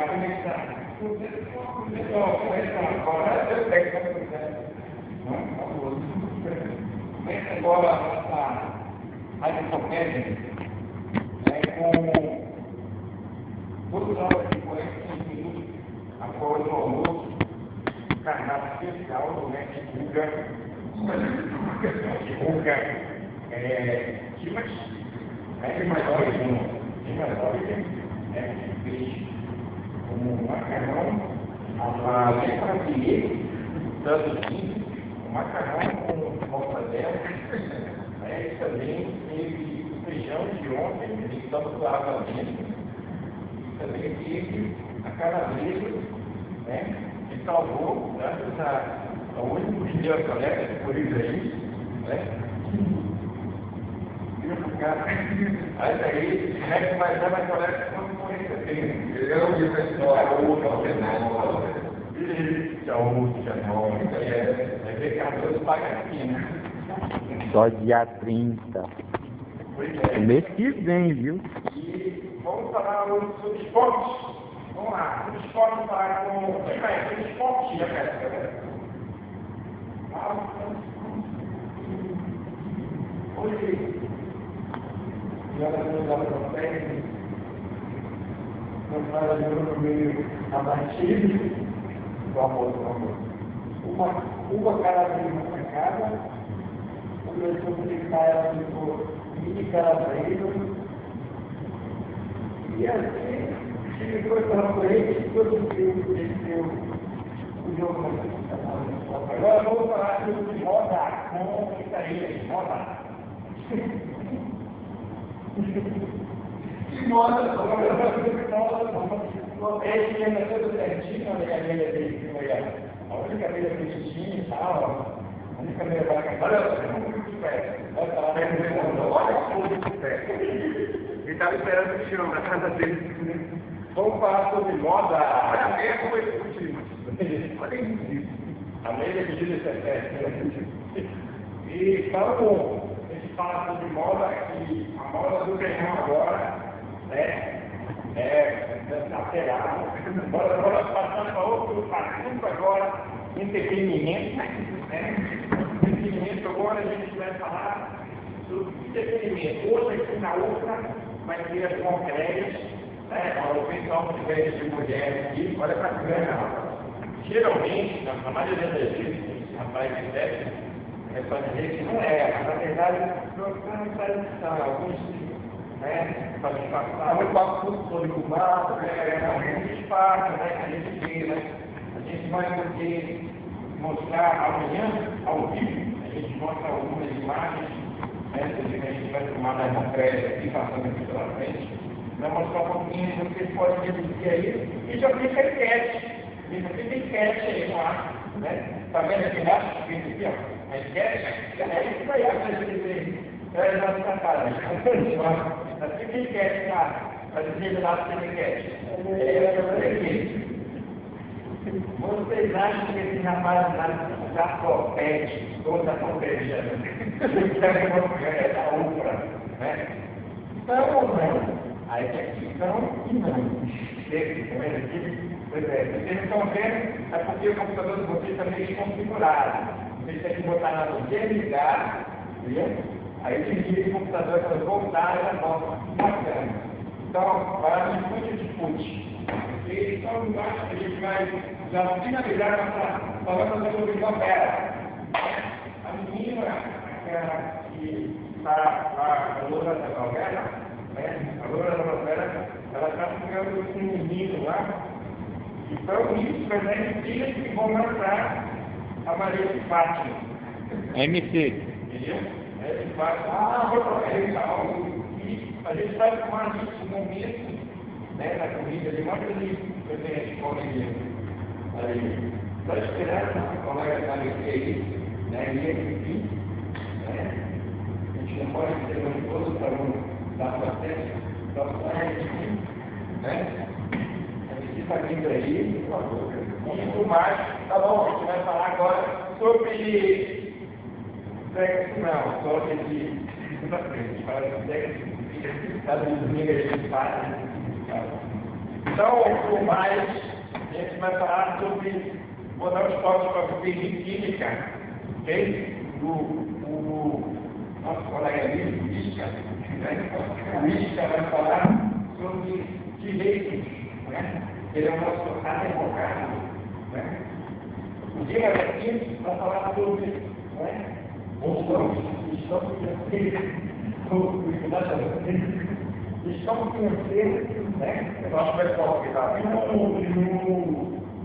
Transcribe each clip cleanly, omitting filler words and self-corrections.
como é que está? Agora eu pego essa coisa. Não, como é que agora essa radiocomédia com todos os horas de 45 minutos após o almoço, cardápio especial do Mestre Guga, Timas, peixe, como macarrão, a letra bilhete, tanto assim, macarrão com mortadela, também teve o feijão de ontem, ele estava do lavamento, também teve a calabresa, né, que salvou, graças ao único que deu a coleta, por isso aí, né? Aí daí, como é que vai dar a coleta quando for receber? Eu e o pessoal, vai ver que a coisa paga aqui, né? Só dia 30. O mês que vem, viu? E vamos falar sobre esportes. Vamos lá, sobre esportes, vamos falar com o esporte da pesca, né? Hoje, ela não dá para o técnico, não faz no meio abatido, do amor. Uma calabresa para cada, o meu publicar ela ficou mini calabresa, e assim, ele foi para frente, todo o jogo. Agora vamos falar sobre moda com isso aí, moda. Que moda, ele lembra tudo certinho, a abelha dele que foi a única abelha que ele tinha e tal, a única abelha para acabar, olha muito de pé, olha tudo de pé. Ele estava esperando o chão na casa dele. Vamos falar sobre moda, olha mesmo esse último. Olha isso. A abelha que diz esse e falamos. Fala sobre moda, que a moda do verão agora, alterada. Agora passando para outro assunto agora, entretenimento, né? Entretenimento agora a gente vai falar sobre entretenimento. Hoje aqui na outra vai ter as concretas, o pessoal que tiver de mulheres aqui, olha para a câmera. Geralmente, na maioria das vezes, rapaz que deve, para dizer que não é, na verdade, não faz alguns, para disfarçar, muito papo sobre o mato, alguns espaços, que a gente vê, a gente vai poder mostrar amanhã, ao vivo, a gente mostra algumas imagens, que a gente vai filmar na concreta aqui, passando aqui pela frente, vai mostrar um pouquinho, vocês podem deduzir aí, e já fica enquete, aí no ar, Está vendo aqui embaixo, aqui, ó? A esquete, é isso aí, a gente já está cara. Assim que enquete, tá? Para dizer do lado que enquete. Vocês acham que esse rapaz da copete, toda a copete, da UFRA, né? Então, não. Aí aqui, então, e não. Pois é, vocês estão vendo, é porque o computador de vocês está meio desconfigurado. Vocês têm que botar na luz ligar, viu? Aí desliga o computador para voltar e já volta. Bacana. Então, para a gente discute. Então, a gente vai já finalizar falando sobre novela. A menina que está a loura da novela, a loura da novela, ela está ficando com um menino lá. Então, isso vai dar filhas que vão lançar a Maria de Fátima. MC. Entendeu? Vou trocar e tal. E a gente vai tomar isso no momento, na corrida, de mostra ali, eu tenho a escola ali. Só esperando a colega aparecer aí, e enfim, a gente não pode ter um todo para não dar processo, só para a gente, está vindo aí, por favor. E tudo mais, tá bom, a gente vai falar agora sobre sexo, não, sobre segunda-feira, a gente fala de sexo, das meninas que fazem, Então, por mais, a gente vai falar sobre, vou dar os toques para a química, ok? O nosso colega Luiz Isca, né? O Isca vai falar sobre direitos, né? Ele é o nosso advogado, né? O Diego aqui vai falar sobre, né? Gestão financeira, né? Nosso pessoal que está aqui,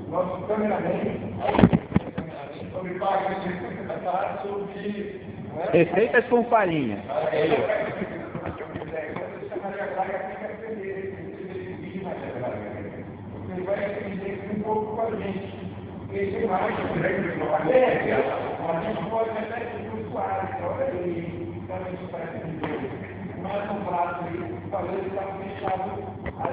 nosso cameraman, sobre pagamento, vai falar sobre Receitas com farinha. Ele vai aprender um pouco com a gente. Ele mais, a gente pode até ser usuário, olha aí, então a gente vai aprender. Mas um prazo aí, talvez está fechado a